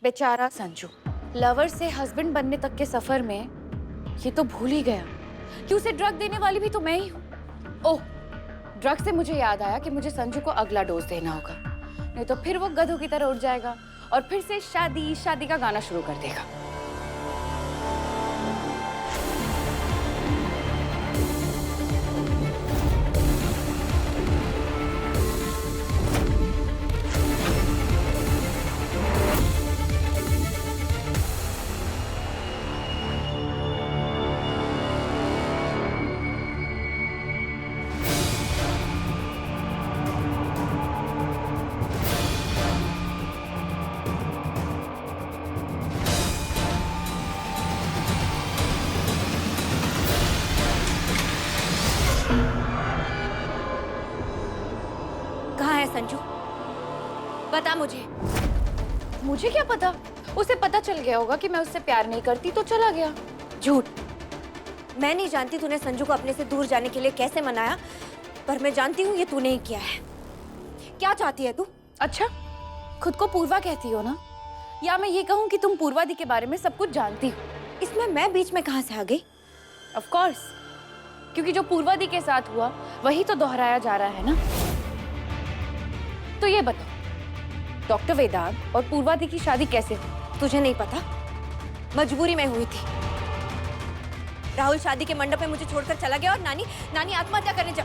बेचारा संजू, लवर से हस्बैंड बनने तक के सफर में ये तो भूल ही गया कि उसे ड्रग देने वाली भी तो मैं ही हूँ। ओह, ड्रग से मुझे याद आया कि मुझे संजू को अगला डोज देना होगा, नहीं तो फिर वो गधों की तरह उठ जाएगा और फिर से शादी शादी का गाना शुरू कर देगा। संजू, बता मुझे। मुझे क्या पता, उसे पता चल गया होगा कि मैं उससे प्यार नहीं करती तो चला गया। झूठ। मैं नहीं जानती तूने संजू को अपने से दूर जाने के लिए कैसे मनाया, पर मैं जानती हूँ ये तूने ही किया है। क्या चाहती है तू? अच्छा, खुद को पूर्वा कहती हो ना, या मैं ये कहूँ कि तुम पूर्वादि के बारे में सब कुछ जानती हो? इसमें मैं बीच में कहाँ से आ गई? ऑफ कोर्स, क्योंकि जो पूर्वादि के साथ हुआ वही तो दोहराया जा रहा है ना। तो ये बताओ, डॉक्टर वेदांत और पूर्वादि की शादी कैसे हुई? तुझे नहीं पता? मजबूरी में हुई थी। राहुल शादी के मंडप में मुझे छोड़कर चला गया और नानी आत्महत्या करने जा।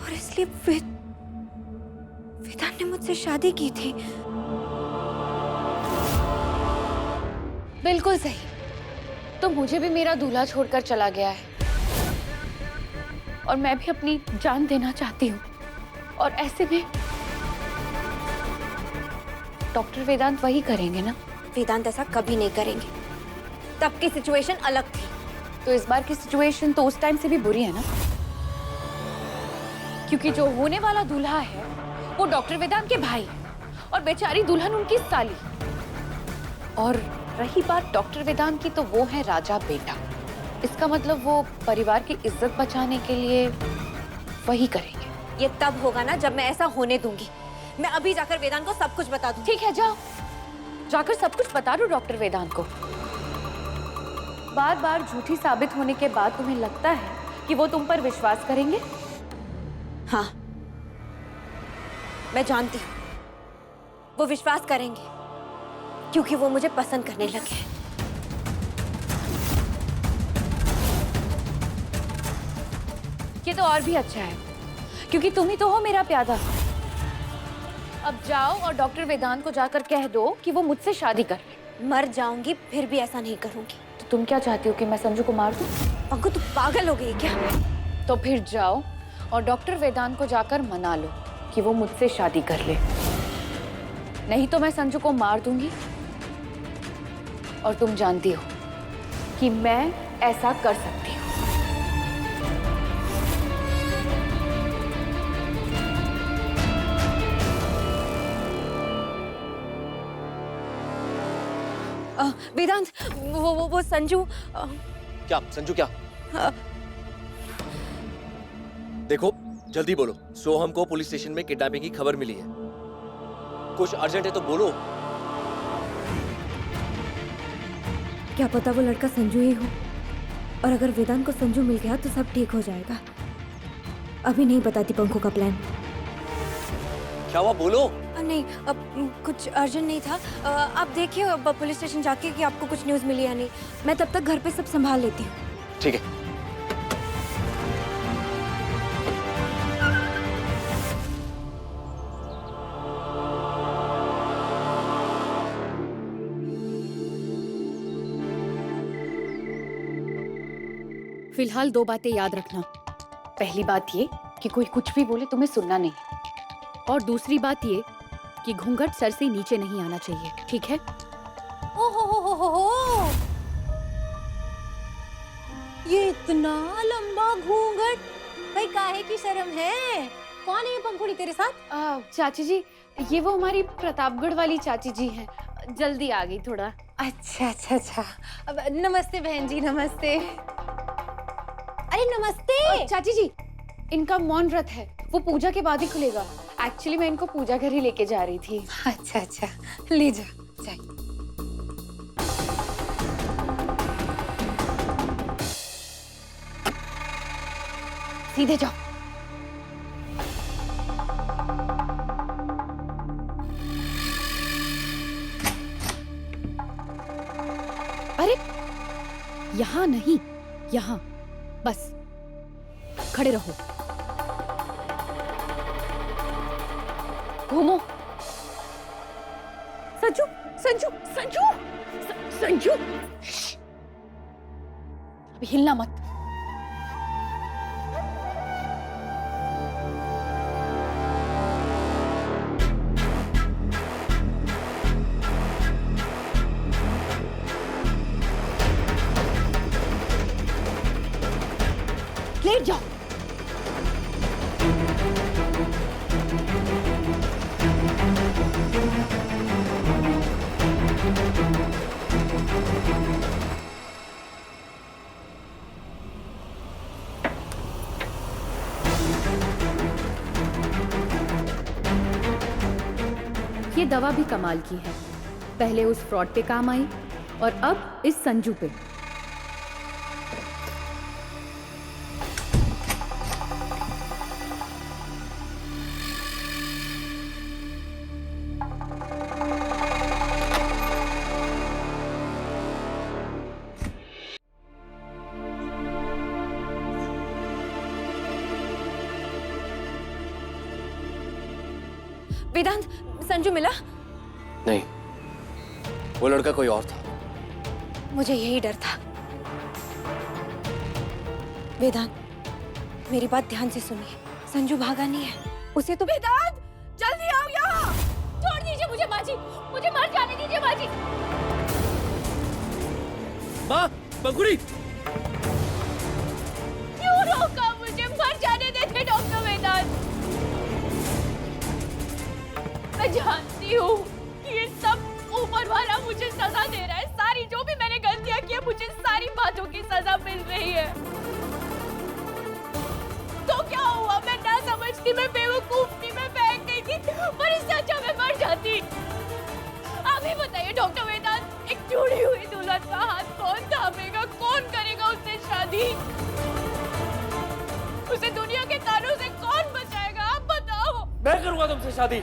और इसलिए वेदांत ने मुझसे शादी की थी। बिल्कुल सही। तो मुझे भी मेरा दूल्हा छोड़कर चला गया है और मैं भी अपनी जान देना चाहती हूँ, और ऐसे में डॉक्टर वेदांत वही करेंगे ना? वेदांत ऐसा कभी नहीं करेंगे। तब की सिचुएशन अलग थी। तो इस बार की सिचुएशन तो उस टाइम से भी बुरी है ना, क्योंकि जो होने वाला दूल्हा है वो डॉक्टर वेदांत के भाई और बेचारी दुल्हन उनकी साली। और रही बात डॉक्टर वेदांत की, तो वो है राजा बेटा। इसका मतलब वो परिवार की इज्जत बचाने के लिए वही करेंगे। ये तब होगा ना जब मैं ऐसा होने दूंगी। मैं अभी जाकर वेदांत को सब कुछ बता दूं। ठीक है, जाओ, जाकर सब कुछ बता दो डॉक्टर वेदांत को। बार बार झूठी साबित होने के बाद तुम्हें लगता है कि वो तुम पर विश्वास करेंगे? हाँ, मैं जानती हूँ वो विश्वास करेंगे, क्योंकि वो मुझे पसंद करने लगे हैं। ये तो और भी अच्छा है, क्योंकि तुम ही तो हो मेरा प्यादा। अब जाओ और डॉक्टर वेदांत को जाकर कह दो कि वो मुझसे शादी कर ले। मर जाऊंगी फिर भी ऐसा नहीं करूंगी। तो तुम क्या चाहती हो कि मैं संजू को मार दूं? पंकु, तू पागल हो गई क्या? तो फिर जाओ और डॉक्टर वेदांत को जाकर मना लो कि वो मुझसे शादी कर ले, नहीं तो मैं संजू को मार दूंगी। और तुम जानती हो कि मैं ऐसा कर सकती हूँ। वेदांत, वो संजू। क्या संजू? क्या? देखो, जल्दी बोलो। सोहम को पुलिस स्टेशन में किडनैपिंग की खबर मिली है। कुछ अर्जेंट है तो बोलो। क्या पता वो लड़का संजू ही हो, और अगर वेदांत को संजू मिल गया तो सब ठीक हो जाएगा। अभी नहीं बताती पंखू का प्लान। क्या हुआ, बोलो। नहीं, अब कुछ अर्जेंट नहीं था। आप देखिए अब पुलिस स्टेशन जाके कि आपको कुछ न्यूज़ मिली या नहीं। मैं तब तक घर पे सब संभाल लेती हूँ। ठीक है। फिलहाल 2 बातें याद रखना। पहली बात ये कि कोई कुछ भी बोले तुम्हें सुनना नहीं, और दूसरी बात ये कि घूंघट सर से नीचे नहीं आना चाहिए, ठीक है? ओहो, ये इतना लंबा घूंघट, भाई काहे की शर्म है? कौन है ये पंखुड़ी तेरे साथ? चाची जी, ये वो हमारी प्रतापगढ़ वाली चाची जी हैं। जल्दी आ गई थोड़ा। अच्छा। अब नमस्ते बहन जी, नमस्ते। अरे नमस्ते। चाची जी, इनका मौन व्रत है, वो पूजा के बाद ही खुलेगा। एक्चुअली मैं इनको पूजा घर ही लेके जा रही थी। अच्छा अच्छा, ले जा जाए। सीधे जाओ। अरे यहाँ नहीं, यहाँ बस खड़े रहो। घूमो। संजू संजू संजू संजू, अभी हिलना मत। लेट जाओ। ये दवा भी कमाल की है। पहले उस फ्रॉड पे काम आई और अब इस संजू पे। वेदांत, संजू मिला? नहीं, वो लड़का कोई और था। मुझे यही डर था। वेदांत, मेरी बात ध्यान से सुनिए। संजू भागा नहीं है, उसे तो। वेदांत, जल्दी आओ यहाँ। छोड़ दीजिए मुझे बाजी, मुझे मर जाने दीजिए बाजी। माँ, पंखुड़ी। क्यों रोका मुझे? मर जाने देते डॉक्टर वेदांत। मैं जानती हूँ कि ये सब ऊपर वाला मुझे सजा दे रहा है। सारी जो भी मैंने गलतियाँ की है, मुझे सारी बातों की सजा मिल रही है। तो क्या हुआ? मैं ना समझती, मैं बेवकूफ थी, मैं बहक गई थी, पर इससे अच्छा मैं मर जाती। आप ही बताइए डॉक्टर वेदांत, एक जुड़ी हुई दुल्हन का हाथ कौन थामेगा? कौन करेगा उससे शादी? उसे दुनिया के तारों से कौन बचाएगा? आप बताओ। मैं करूंगा तुमसे शादी।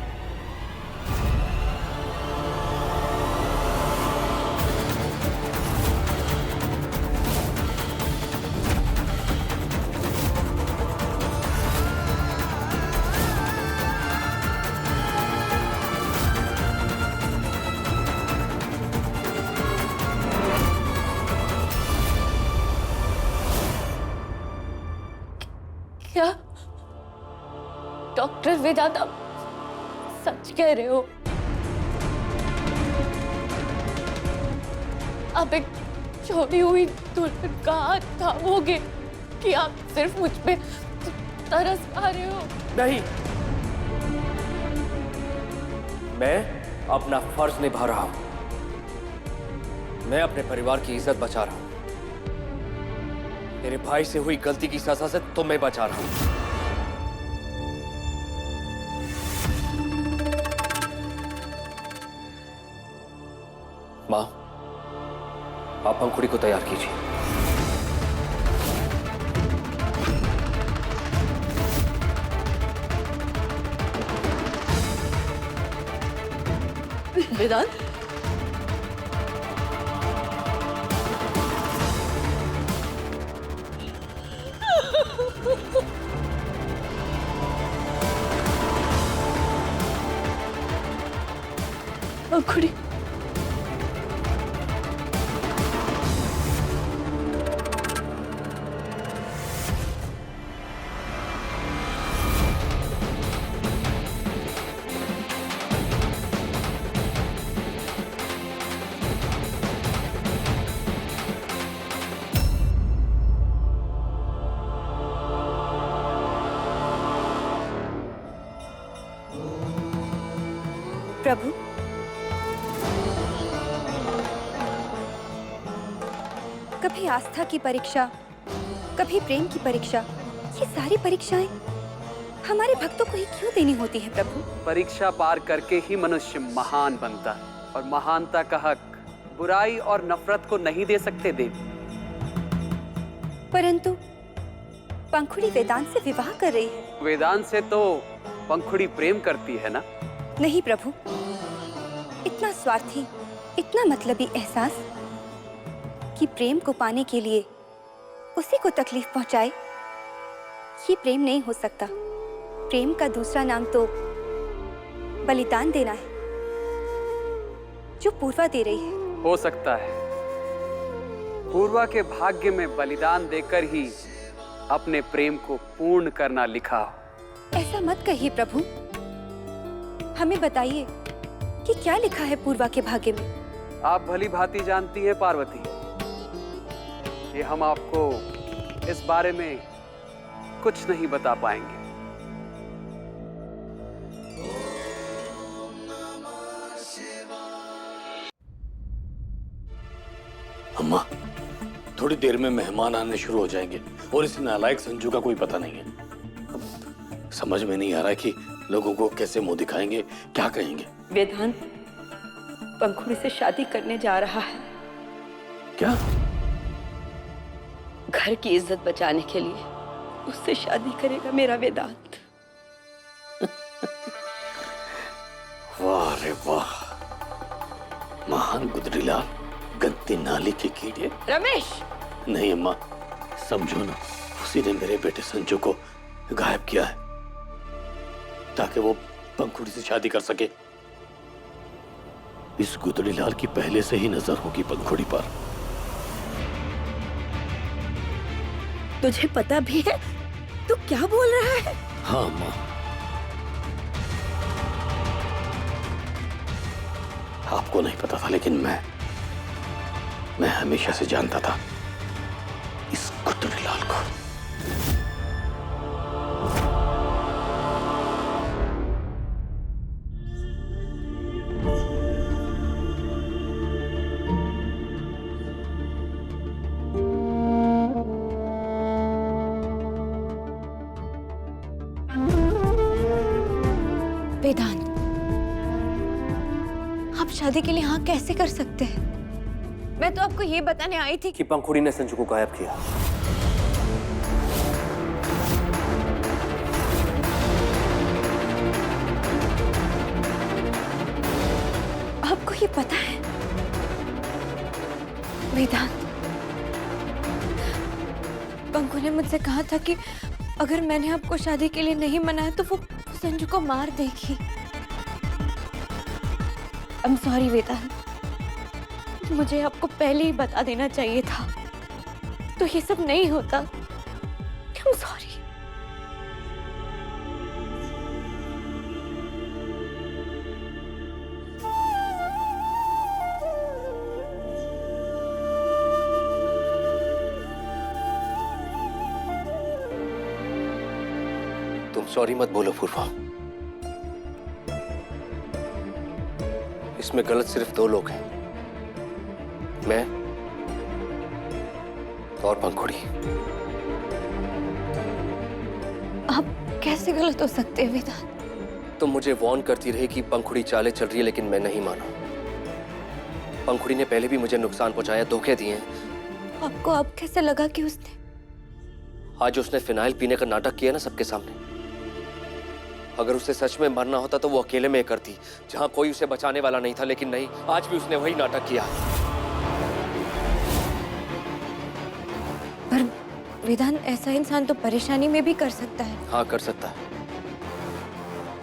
क्या डॉक्टर वेदांत, आप सच कह रहे हो? आप एक छोड़ी हुई दुल्हन का हाथ थामोगे कि आप सिर्फ मुझ पे तरस खा रहे हो? नहीं, मैं अपना फर्ज निभा रहा हूं। मैं अपने परिवार की इज्जत बचा रहा हूं। मेरे भाई से हुई गलती की सजा से तुम्हें बचा रहा हूं। मां, आप पंखुड़ी को तैयार कीजिए। वेदांत, पंखुड़ी, प्रभु, कभी आस्था की परीक्षा, कभी प्रेम की परीक्षा, ये सारी परीक्षाएं हमारे भक्तों को ही क्यों देनी होती है प्रभु? परीक्षा पार करके ही मनुष्य महान बनता है, और महानता का हक बुराई और नफरत को नहीं दे सकते देवी। परंतु पंखुड़ी वेदांत से विवाह कर रही है। वेदांत से तो पंखुड़ी प्रेम करती है ना? नहीं प्रभु, इतना स्वार्थी, इतना मतलबी एहसास कि प्रेम को पाने के लिए उसी को तकलीफ पहुंचाए, ये प्रेम नहीं हो सकता। प्रेम का दूसरा नाम तो बलिदान देना है, जो पूर्वा दे रही है। हो सकता है पूर्वा के भाग्य में बलिदान देकर ही अपने प्रेम को पूर्ण करना लिखा हो। ऐसा मत कहिए प्रभु, हमें बताइए कि क्या लिखा है पूर्वा के भाग्य में। आप भली भांति जानती हैं पार्वती, ये हम आपको इस बारे में कुछ नहीं बता पाएंगे। अम्मा, थोड़ी देर में मेहमान आने शुरू हो जाएंगे और इस नालायक संजू का कोई पता नहीं है। अब समझ में नहीं आ रहा कि लोगों को कैसे मुंह दिखाएंगे, क्या कहेंगे। वेदांत पंखुड़ी से शादी करने जा रहा है। क्या? घर की इज्जत बचाने के लिए उससे शादी करेगा मेरा वेदांत। वाह रे वाह, महान गुदरीलाल, गंदी नाली के कीड़े। रमेश! नहीं अम्मा, समझो ना, उसी ने मेरे बेटे संजू को गायब किया है ताकि वो पंखुड़ी से शादी कर सके। इस गुदरीलाल की पहले से ही नजर होगी पंखुड़ी पर। तुझे पता भी है तू क्या बोल रहा है? हाँ अम्मा, आपको नहीं पता था लेकिन मैं हमेशा से जानता था इस गुदरीलाल को। वेदांत, आप शादी के लिए हाँ कैसे कर सकते हैं? मैं तो आपको ये बताने आई थी कि पंखुड़ी ने संजू को गायब किया। आपको ये पता है वेदांत? पंखु ने मुझसे कहा था कि अगर मैंने आपको शादी के लिए नहीं मनाया तो वो संजू को मार देगी। I'm sorry वेदांत, मुझे आपको पहले ही बता देना चाहिए था, तो ये सब नहीं होता। I'm sorry। तुम सॉरी मत बोलो पूर्वा, इसमें गलत सिर्फ दो लोग हैं, मैं और पंखुड़ी। आप कैसे गलत हो सकते हैं वेदांत? तुम मुझे वार्न करती रही कि पंखुड़ी चालें चल रही है, लेकिन मैं नहीं माना। पंखुड़ी ने पहले भी मुझे नुकसान पहुंचाया, धोखे दिए हैं। आपको अब कैसे लगा कि उसने? आज उसने फिनाइल पीने का नाटक किया ना सबके सामने। अगर उसे सच में मरना होता तो वो अकेले में करती, जहां कोई उसे बचाने वाला नहीं था, लेकिन नहीं, आज भी उसने वही नाटक किया। पर वेदांत, ऐसा इंसान तो परेशानी में भी कर सकता है। हाँ, कर सकता है।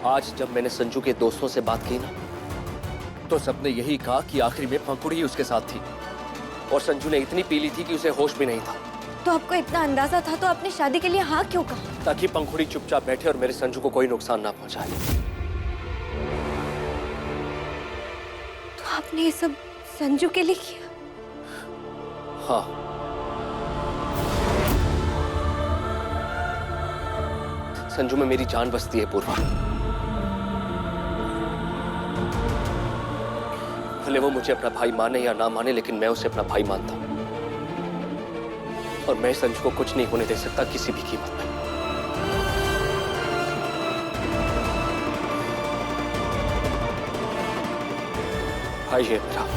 आज जब मैंने संजू के दोस्तों से बात की ना, तो सबने यही कहा कि आखिरी में पंखुड़ी ही उसके साथ थी, और संजू ने इतनी पी ली थी कि उसे होश भी नहीं था। तो आपको इतना अंदाजा था तो आपने शादी के लिए हाँ क्यों कहा? ताकि पंखुड़ी चुपचाप बैठे और मेरे संजू को कोई नुकसान ना पहुंचाए। तो आपने ये सब संजू के लिए किया? हाँ, संजू में मेरी जान बसती है पूर्वा। भले वो मुझे अपना भाई माने या ना माने, लेकिन मैं उसे अपना भाई मानता हूं, और मैं संजू को कुछ नहीं होने दे सकता किसी भी कीमत पर। भाई है मेरा।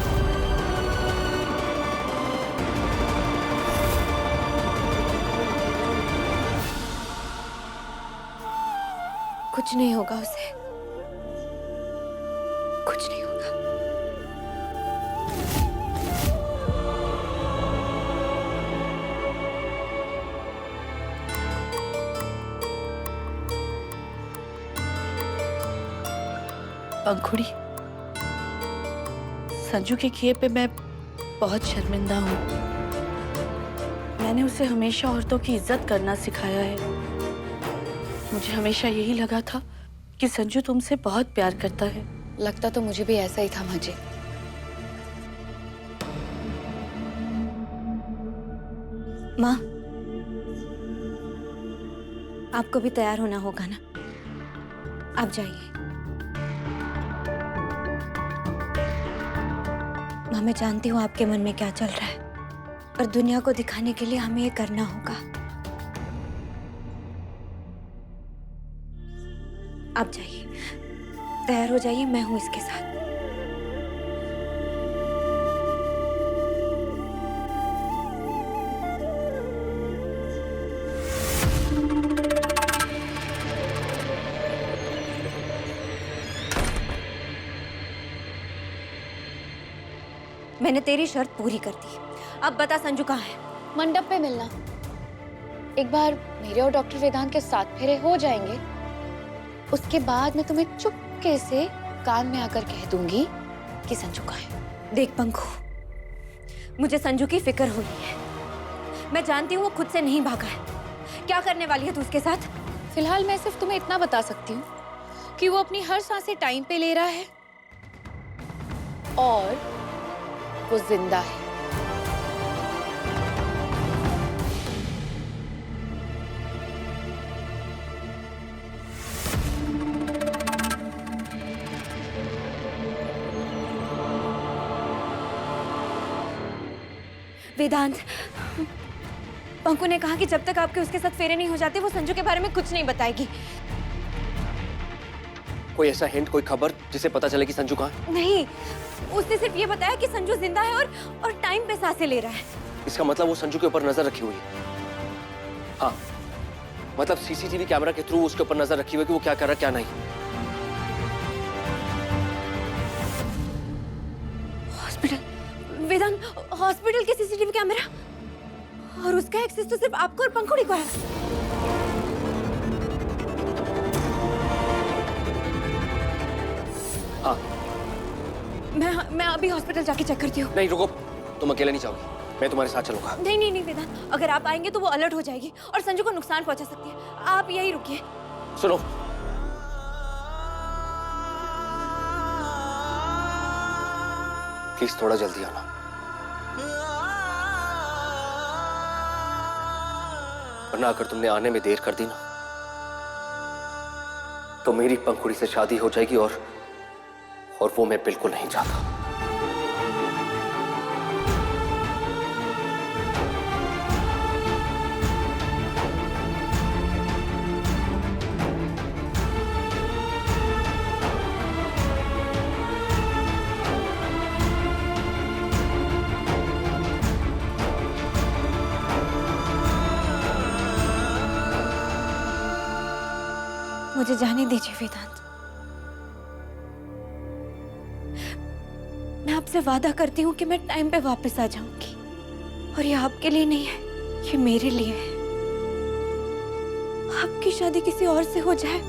कुछ नहीं होगा उसे, कुछ नहीं होगा। पंखुड़ी, संजू के किए पे मैं बहुत शर्मिंदा हूँ। मैंने उसे हमेशा औरतों की इज्जत करना सिखाया है। मुझे हमेशा यही लगा था कि संजू तुमसे बहुत प्यार करता है। लगता तो मुझे भी ऐसा ही था माँ जी। माँ, आपको भी तैयार होना होगा ना? आप जाइए। माँ, मैं जानती हूँ आपके मन में क्या चल रहा है, पर दुनिया को दिखाने के लिए हमें ये करना होगा। आप जाइए, तैयार हो जाइए, मैं हूं इसके साथ। मैंने तेरी शर्त पूरी कर दी। अब बता, संजू कहाँ है? मंडप पे मिलना। एक बार मेरे और डॉक्टर वेदांत के साथ फेरे हो जाएंगे, उसके बाद मैं तुम्हें चुपके से कान में आकर कह दूंगी कि संजू कहाँ है। देख पंखु, मुझे संजू की फिक्र हो रही है। मैं जानती हूँ वो खुद से नहीं भागा है। क्या करने वाली है तू उसके साथ? फिलहाल मैं सिर्फ तुम्हें इतना बता सकती हूँ कि वो अपनी हर सांसें टाइम पे ले रहा है और वो जिंदा है। वेदांत, पंकु ने कहा कि जब तक आपके उसके साथ फेरे नहीं हो जाते वो संजू के बारे में कुछ नहीं बताएगी। कोई ऐसा हिंट, कोई खबर जिसे पता चले कि संजू कहाँ है? नहीं, उसने सिर्फ ये बताया कि संजू जिंदा है और टाइम पे सांसें ले रहा है। इसका मतलब वो संजू के ऊपर नजर रखी हुई है। हाँ, मतलब सीसीटीवी कैमरा के थ्रू उसके ऊपर नजर रखी हुई है कि वो क्या कर रहा है क्या नहीं। हॉस्पिटल, वेदांत, हॉस्पिटल के सीसीटीवी कैमरा, और उसका एक्सेस तो सिर्फ आपको और पंखुड़ी को है। हाँ, मैं अभी हॉस्पिटल जाके चेक करती हूँ। नहीं रुको, तुम अकेले नहीं जाओगी, मैं तुम्हारे साथ चलूंगा। नहीं नहीं नहीं वेदांत, अगर आप आएंगे तो वो अलर्ट हो जाएगी और संजू को नुकसान पहुंचा सकती है। आप यही रुकिए। सुनो, प्लीज थोड़ा जल्दी आना। वरना अगर तुमने आने में देर कर दी ना तो मेरी पंखुड़ी से शादी हो जाएगी और वो मैं बिल्कुल नहीं चाहता। मुझे जाने दीजिए वेदांत। मैं आपसे वादा करती हूँ कि मैं टाइम पे वापस आ जाऊंगी, और ये आपके लिए नहीं है, ये मेरे लिए है। आपकी शादी किसी और से हो जाए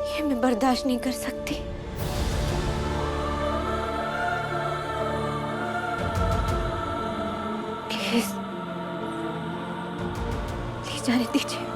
ये मैं बर्दाश्त नहीं कर सकती। प्लीज, प्लीज जाने दीजिए।